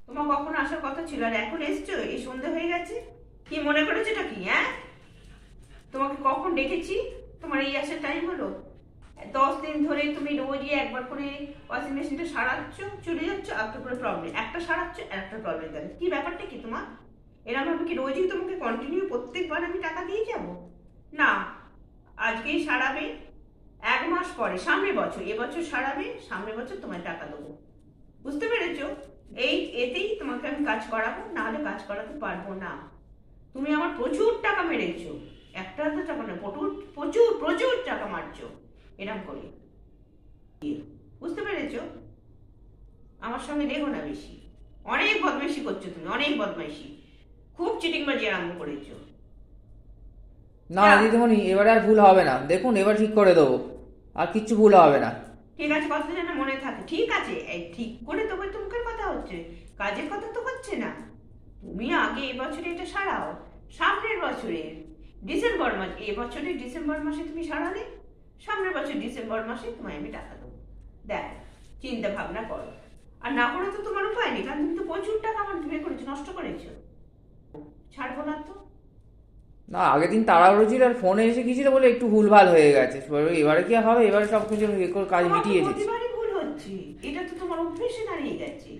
তোমার কখন আসার কথা ছিল আর এখন এসছো? এই সন্ধ্যা হয়ে গেছে। কি মনে করেছো এটা কি? হ্যাঁ, তোমাকে কখন ডেকেছি? তোমার এই আসার টাইম হলো? 10 দিন ধরে তুমি রোজই একবার করে ওয়াশিং মেশিনটা সারাচ্ছ, চলে যাচ্ছ, একটা করে প্রবলেম, একটা সারাচ্ছ একটা প্রবলেম দেবে। কি ব্যাপারটা কি তোমার? এরকম ভাবে কি রোজই তোমাকে কন্টিনিউ প্রত্যেকবার আমি টাকা দিয়ে যাব? না, আজকেই সারাবে, 1 মাস পরে সামনের বছর, এবছর সারাবে, সামনের বছর তোমায় টাকা দেবো। বুঝতে পেরেছো? এই এতেই তোমাকে আমি কাজ করাবো, না হলে কাজ করাতে পারবো না। তুমি আমার প্রচুর টাকা মেরেছো, একটা তো টাকা না, প্রচুর প্রচুর প্রচুর টাকা মারছো এরকম করে। বুঝতে পেরেছো? আমার সঙ্গে দেখো না বেশি, অনেক বদমাইশি করছো তুমি, অনেক বদমাইশি, খুব চিটিংবাজি আরম্ভ করেছো। না যা, দিদিমণি, এবারে আর ভুল হবে না, দেখুন এবার ঠিক করে দেবো, আর কিচ্ছু ভুল হবে না। ঠিক আছে, কথা যেন মনে থাকে। ঠিক আছে, এই ঠিক করে তবে তো মুখের কথা হচ্ছে, কাজের কথা তো হচ্ছে না। তুমি আগে এবছরে এটা সারাও, সামনের বছরের ডিসেম্বর মাস, এবছরের ডিসেম্বর মাসে তুমি সারালে, সামনের বছর ডিসেম্বর মাসে তোমায় আমি টাকা দেবো। দেখ, চিন্তা ভাবনা করো। আর না করে তো তোমার উপায় নেই, কারণ তুমি তো প্রচুর টাকা আমার বের করেছো, নষ্ট করেছো। ছাড়বো না তো। না, আগের দিন তাড়াহুড়ো ছিল আর ফোনে এসে গিয়েছিল বলে একটু ভুলভাল হয়ে গেছে, এবারে কি আর হবে? এবারে সব কিছু কাজ তোমার তো মিটিয়ে এসেছি। প্রতিবারই ভুল হচ্ছে, এটা তো তোমার অভ্যেসে দাঁড়িয়ে গেছে।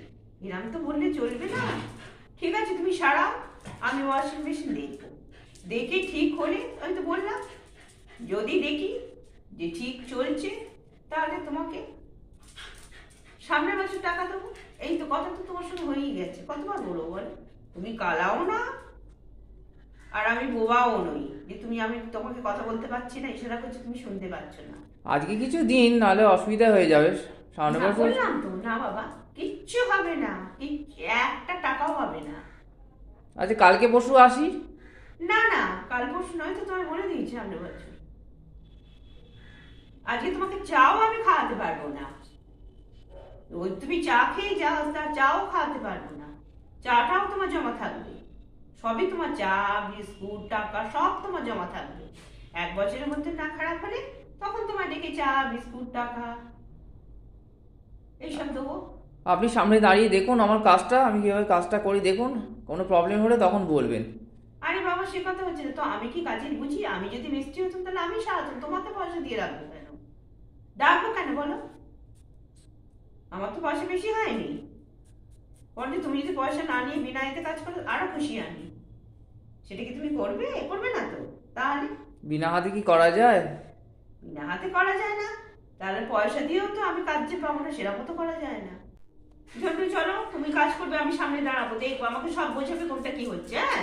এরকম তো বললে চলবে না। ঠিক আছে, তুমি সারাও, আমি ওয়াশিং মেশিন দেখবো, দেখে ঠিক হলে আমি তো বললাম, যদি দেখি যে ঠিক চলছে, তাহলে তোমাকে সামনের বছর টাকা দেবো। এই তো কথা তো তোমার সঙ্গে হয়েই গেছে, কতবার বলবো বলো? তুমি কালাও না, আর আমি বোবাও নই যে তুমি, আমি তোমাকে কথা বলতে পারছি না, ইশারা করছি তুমি শুনতে পাচ্ছ না। আজকে কিছু দিন, নাহলে অসুবিধা হয়ে যাবে সামনে না, বছর। বললাম তো না বাবা, কিচ্ছু হবে না, কিচ্ছু একটা টাকাও হবে না। আচ্ছা, কালকে পরশু আসি। না না, কাল পরশু নয় তো, তোমায় বলে দিয়েছি সামনের বছর। আজকে তোমাকে চাও আমি খাওয়াতে পারবো না, রোজ তুমি চা খেয়ে যাও, তা চাও খাওয়াতে পারবো না। চাটাও তোমার জমা থাকবে, সবই তোমার, চা বিস্কুট টাকা সব তোমার জমা থাকবে। 1 বছরের মধ্যে না খারাপ হলে তখন তোমার ডেকে চা বিস্কুট টাকা এইসব দেবো। আপনি সামনে দাঁড়িয়ে দেখুন আমার কাজটা, আমি কীভাবে কাজটা করি দেখুন, কোনো প্রবলেম হলে তখন বলবেন। আরে বাবা, সে কথা হচ্ছে না তো, আমি কি কাজের বুঝি? আমি যদি মিস্ত্রি হতাম তাহলে আমি সারাতাম, তোমাকে পয়সা দিয়ে রাখবো কেন? ডাকবো কেন বলো? আমার তো পয়সা বেশি হয়নি, বরঞ্চ তুমি যদি পয়সা না নিয়ে বিনা এতে কাজ করো আরো খুশি আমি। সেটা কি তুমি করবে? করবে না তো? তাহলে বিনা হাতে কি করা যায়? বিনা হাতে করা যায় না, তাহলে পয়সা দিয়েও তো আমি কাজ যে পাবো না সেরকম তো করা যায় না। ঝন্টু চলো, তুমি কাজ করবে, আমি সামনে দাঁড়াবো, দেখবো, আমাকে সব বোঝাবে কোনটা কি হচ্ছে। হ্যাঁ।